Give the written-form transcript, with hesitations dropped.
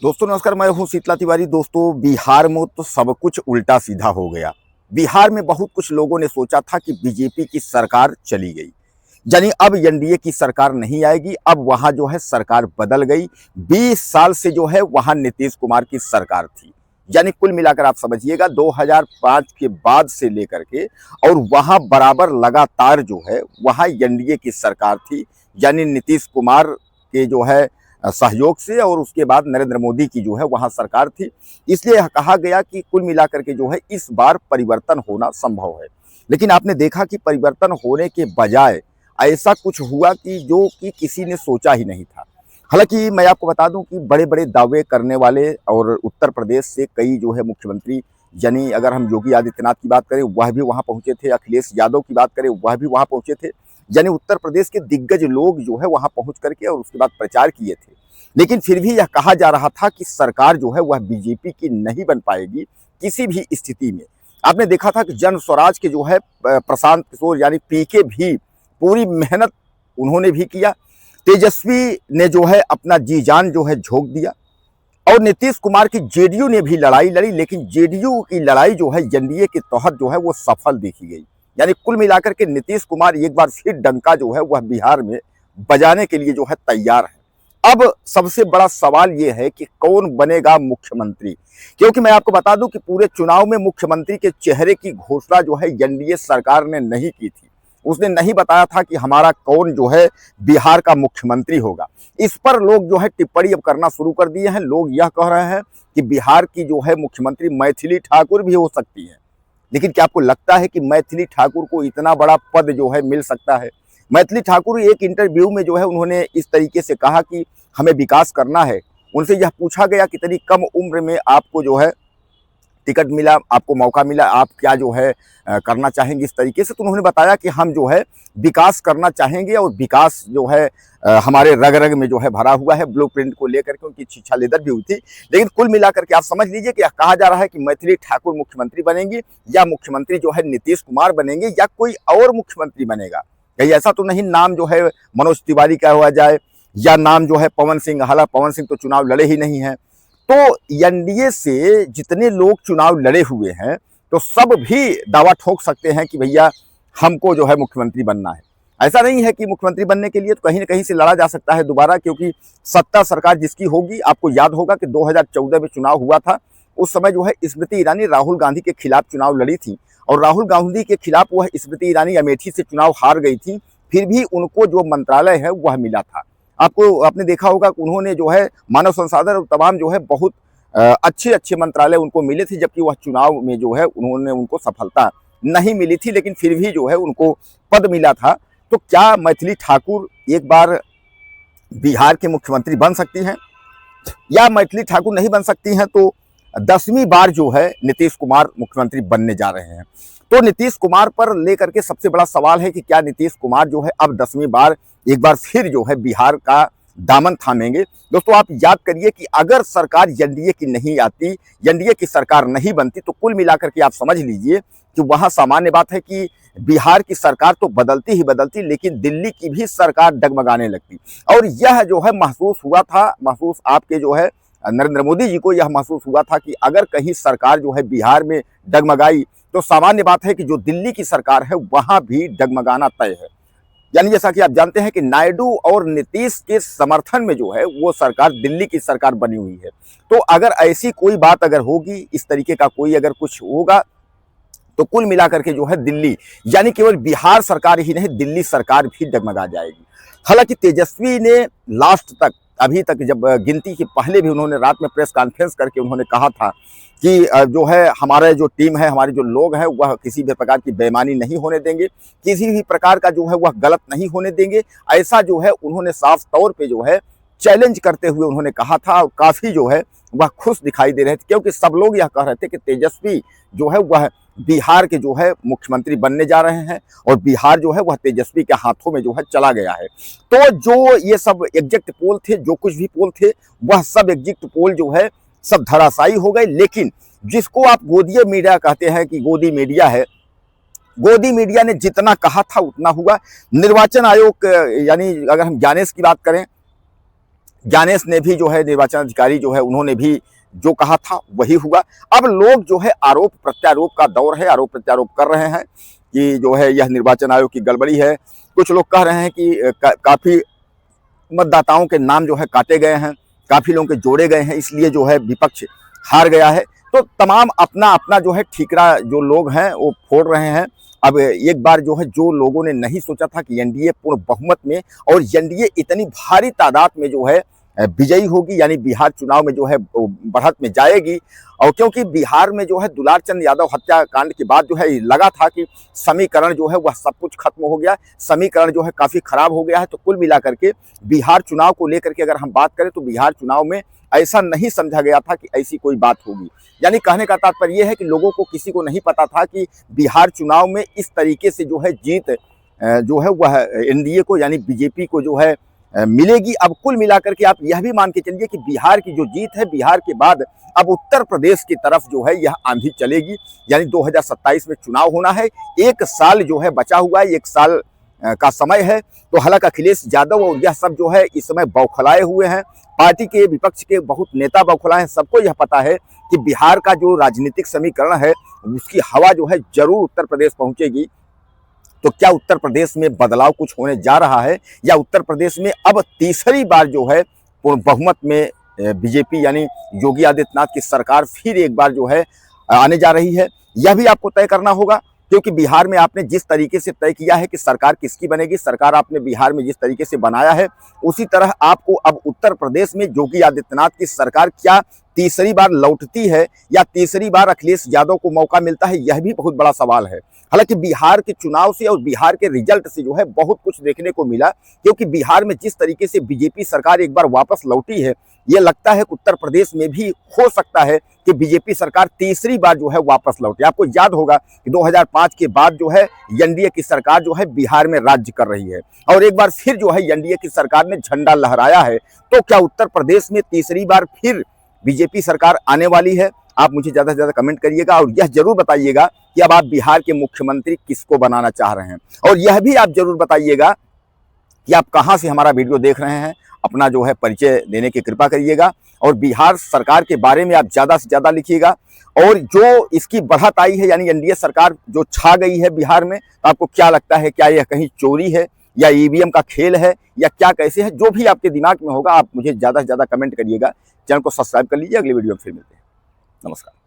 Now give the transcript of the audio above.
दोस्तों नमस्कार, मैं हूं शीतला तिवारी। दोस्तों बिहार में तो सब कुछ उल्टा सीधा हो गया। बिहार में बहुत कुछ लोगों ने सोचा था कि बीजेपी की सरकार चली गई, यानी अब एनडीए की सरकार नहीं आएगी। अब वहां जो है सरकार बदल गई। 20 साल से जो है वहां नीतीश कुमार की सरकार थी, यानी कुल मिलाकर आप समझिएगा 2005 के बाद से लेकर के और वहां बराबर लगातार जो है वहां एनडीए की सरकार थी, यानी नीतीश कुमार के जो है सहयोग से, और उसके बाद नरेंद्र मोदी की जो है वहां सरकार थी। इसलिए कहा गया कि कुल मिलाकर के जो है इस बार परिवर्तन होना संभव है। लेकिन आपने देखा कि परिवर्तन होने के बजाय ऐसा कुछ हुआ कि जो कि किसी ने सोचा ही नहीं था। हालांकि मैं आपको बता दूं कि बड़े बड़े दावे करने वाले और उत्तर प्रदेश से कई जो है मुख्यमंत्री, यानी अगर हम योगी आदित्यनाथ की बात करें वह भी वहां पहुंचे थे, अखिलेश यादव की बात करें वह भी वहां पहुंचे थे, यानी उत्तर प्रदेश के दिग्गज लोग जो है वहां पहुंच करके और उसके बाद प्रचार किए थे। लेकिन फिर भी यह कहा जा रहा था कि सरकार जो है वह बीजेपी की नहीं बन पाएगी किसी भी स्थिति में। आपने देखा था कि जन स्वराज के जो है प्रशांत किशोर यानी पीके भी पूरी मेहनत उन्होंने भी किया। तेजस्वी ने जो है अपना जी जान जो है झोंक दिया, और नीतीश कुमार की जेडीयू ने भी लड़ाई लड़ी, लेकिन जेडीयू की लड़ाई जो है एनडीए के तहत जो है वो सफल देखी गई। यानी कुल मिलाकर के नीतीश कुमार एक बार फिर डंका जो है वह बिहार में बजाने के लिए जो है तैयार है। अब सबसे बड़ा सवाल यह है कि कौन बनेगा मुख्यमंत्री, क्योंकि मैं आपको बता दूं कि पूरे चुनाव में मुख्यमंत्री के चेहरे की घोषणा जो है एनडीए सरकार ने नहीं की थी। उसने नहीं बताया था कि हमारा कौन जो है बिहार का मुख्यमंत्री होगा। इस पर लोग जो है टिप्पणी अब करना शुरू कर दिए हैं। लोग यह कह रहे हैं कि बिहार की जो है मुख्यमंत्री मैथिली ठाकुर भी हो सकती है। लेकिन क्या आपको लगता है कि मैथिली ठाकुर को इतना बड़ा पद जो है मिल सकता है? मैथिली ठाकुर एक इंटरव्यू में जो है उन्होंने इस तरीके से कहा कि हमें विकास करना है। उनसे यह पूछा गया कि इतनी कम उम्र में आपको जो है टिकट मिला, आपको मौका मिला, आप क्या जो है करना चाहेंगे इस तरीके से। तो उन्होंने बताया कि हम जो है विकास करना चाहेंगे, और विकास जो है हमारे रग रग में जो है भरा हुआ है। ब्लूप्रिंट को लेकर के उनकी शिक्षा लेदर भी हुई थी। लेकिन कुल मिलाकर के आप समझ लीजिए कि कहा जा रहा है कि मैथिली ठाकुर मुख्यमंत्री बनेंगी, या मुख्यमंत्री जो है नीतीश कुमार बनेंगे, या कोई और मुख्यमंत्री बनेगा। कहीं ऐसा तो नहीं नाम जो है मनोज तिवारी का हुआ जाए, या नाम जो है पवन सिंह। हालांकि पवन सिंह तो चुनाव लड़े ही नहीं है। तो एनडीए से जितने लोग चुनाव लड़े हुए हैं तो सब भी दावा ठोक सकते हैं कि भैया हमको जो है मुख्यमंत्री बनना है। ऐसा नहीं है कि मुख्यमंत्री बनने के लिए तो कहीं ना कहीं से लड़ा जा सकता है दोबारा, क्योंकि सत्ता सरकार जिसकी होगी। आपको याद होगा कि 2014 में चुनाव हुआ था। उस समय जो है स्मृति ईरानी राहुल गांधी के खिलाफ चुनाव लड़ी थी, और राहुल गांधी के खिलाफ वह स्मृति ईरानी अमेठी से चुनाव हार गई थी। फिर भी उनको जो मंत्रालय है वह मिला था। आपने देखा होगा कि उन्होंने जो है मानव संसाधन और तमाम जो है बहुत अच्छे अच्छे मंत्रालय उनको मिले थे, जबकि वह चुनाव में जो है उनको सफलता नहीं मिली थी। लेकिन फिर भी जो है उनको पद मिला था। तो क्या मैथिली ठाकुर एक बार बिहार के मुख्यमंत्री बन सकती हैं, या मैथिली ठाकुर नहीं बन सकती हैं? तो 10वीं बार जो है नीतीश कुमार मुख्यमंत्री बनने जा रहे हैं। तो नीतीश कुमार पर लेकर के सबसे बड़ा सवाल है कि क्या नीतीश कुमार जो है अब 10वीं बार एक बार फिर जो है बिहार का दामन थामेंगे। दोस्तों आप याद करिए कि अगर सरकार एनडीए की नहीं आती, एनडीए की सरकार नहीं बनती, तो कुल मिलाकर के आप समझ लीजिए कि वहां सामान्य बात है कि बिहार की सरकार तो बदलती ही बदलती, लेकिन दिल्ली की भी सरकार डगमगाने लगती। और यह जो है महसूस हुआ था, महसूस आपके जो है नरेंद्र मोदी जी को यह महसूस हुआ था कि अगर कहीं सरकार जो है बिहार में डगमगाई तो सामान्य बात है कि जो दिल्ली की सरकार है वहां भी डगमगाना तय है। यानी जैसा कि आप जानते हैं कि नायडू और नीतीश के समर्थन में जो है वो सरकार दिल्ली की सरकार बनी हुई है। तो अगर ऐसी कोई बात अगर होगी, इस तरीके का कोई अगर कुछ होगा, तो कुल मिलाकर के जो है दिल्ली, यानी केवल बिहार सरकार ही नहीं दिल्ली सरकार भी डगमगा जाएगी। हालांकि तेजस्वी ने लास्ट तक, अभी तक जब गिनती के पहले भी उन्होंने रात में प्रेस कॉन्फ्रेंस करके उन्होंने कहा था कि जो है हमारे जो टीम है, हमारे जो लोग हैं वह किसी भी प्रकार की बेईमानी नहीं होने देंगे, किसी भी प्रकार का जो है वह गलत नहीं होने देंगे। ऐसा जो है उन्होंने साफ तौर पे जो है चैलेंज करते हुए उन्होंने कहा था, और काफ़ी जो है वह खुश दिखाई दे रहे थे, क्योंकि सब लोग यह कह रहे थे कि तेजस्वी जो है वह बिहार के जो है मुख्यमंत्री बनने जा रहे हैं, और बिहार जो है वह तेजस्वी के हाथों में जो है चला गया है। तो जो ये सब एग्जिट पोल थे, जो कुछ भी पोल थे, वह सब एग्जिट पोल जो है सब धराशायी हो गए। लेकिन जिसको आप गोदी मीडिया कहते हैं कि गोदी मीडिया है, गोदी मीडिया ने जितना कहा था उतना हुआ। निर्वाचन आयोग, यानी अगर हम ज्ञानेश की बात करें, ज्ञानेश ने भी जो है निर्वाचन अधिकारी जो है उन्होंने भी जो कहा था वही हुआ। अब लोग जो है आरोप प्रत्यारोप का दौर है, आरोप प्रत्यारोप कर रहे हैं कि जो है यह निर्वाचन आयोग की गड़बड़ी है। कुछ लोग कह रहे हैं कि काफ़ी मतदाताओं के नाम जो है काटे गए हैं, काफ़ी लोगों के जोड़े गए हैं, इसलिए जो है विपक्ष हार गया है। तो तमाम अपना अपना जो है ठीकरा जो लोग हैं वो फोड़ रहे हैं। अब एक बार जो है जो लोगों ने नहीं सोचा था कि एनडीए पूर्ण बहुमत में और एनडीए इतनी भारी तादाद में जो है विजयी होगी, यानी बिहार चुनाव में जो है बढ़त में जाएगी। और क्योंकि बिहार में जो है दुलारचंद यादव हत्याकांड के बाद जो है लगा था कि समीकरण जो है वह सब कुछ खत्म हो गया, समीकरण जो है काफ़ी खराब हो गया है। तो कुल मिलाकर के बिहार चुनाव को लेकर के अगर हम बात करें तो बिहार चुनाव में ऐसा नहीं समझा गया था कि ऐसी कोई बात होगी। यानी कहने का तात्पर्य यह है कि लोगों को किसी को नहीं पता था कि बिहार चुनाव में इस तरीके से जो है जीत जो है वह एनडीए को यानी बीजेपी को जो है मिलेगी। अब कुल मिलाकर के आप यह भी मान के चलिए कि बिहार की जो जीत है, बिहार के बाद अब उत्तर प्रदेश की तरफ जो है यह आंधी चलेगी। यानी 2027 में चुनाव होना है, 1 साल जो है बचा हुआ है, 1 साल का समय है। तो हालांकि अखिलेश यादव और यह सब जो है इस समय बौखलाए हुए हैं, पार्टी के विपक्ष के बहुत नेता बौखलाए हैं। सबको यह पता है कि बिहार का जो राजनीतिक समीकरण है उसकी हवा जो है जरूर उत्तर प्रदेश पहुंचेगी। तो क्या उत्तर प्रदेश में बदलाव कुछ होने जा रहा है, या उत्तर प्रदेश में अब तीसरी बार जो है पूर्ण बहुमत में बीजेपी यानी योगी आदित्यनाथ की सरकार फिर एक बार जो है आने जा रही है? यह भी आपको तय करना होगा, क्योंकि बिहार में आपने जिस तरीके से तय किया है कि सरकार किसकी बनेगी, सरकार आपने बिहार में जिस तरीके से बनाया है, उसी तरह आपको अब उत्तर प्रदेश में योगी आदित्यनाथ की सरकार क्या तीसरी बार लौटती है, या तीसरी बार अखिलेश यादव को मौका मिलता है, यह भी बहुत बड़ा सवाल है। हालांकि बिहार के चुनाव से और बिहार के रिजल्ट से जो है बहुत कुछ देखने को मिला, क्योंकि बिहार में जिस तरीके से बीजेपी सरकार एक बार वापस लौटी है, ये लगता है कि उत्तर प्रदेश में भी हो सकता है कि बीजेपी सरकार तीसरी बार जो है वापस लौटे। आपको याद होगा कि 2005 के बाद जो है एनडीए की सरकार जो है बिहार में राज्य कर रही है, और एक बार फिर जो है एनडीए की सरकार ने झंडा लहराया है। तो क्या उत्तर प्रदेश में तीसरी बार फिर बीजेपी सरकार आने वाली है? आप मुझे ज़्यादा से ज़्यादा कमेंट करिएगा, और यह जरूर बताइएगा कि अब आप बिहार के मुख्यमंत्री किसको बनाना चाह रहे हैं। और यह भी आप जरूर बताइएगा कि आप कहां से हमारा वीडियो देख रहे हैं। अपना जो है परिचय देने की कृपा करिएगा, और बिहार सरकार के बारे में आप ज़्यादा से ज़्यादा लिखिएगा। और जो इसकी बढ़त आई है, यानी एनडीए सरकार जो छा गई है बिहार में, तो आपको क्या लगता है, क्या यह कहीं चोरी है या ईवीएम का खेल है, या क्या कैसे है? जो भी आपके दिमाग में होगा आप मुझे ज़्यादा से ज़्यादा कमेंट करिएगा। चैनल को सब्सक्राइब कर लीजिए। अगली वीडियो में फिर मिलते हैं। नमस्कार।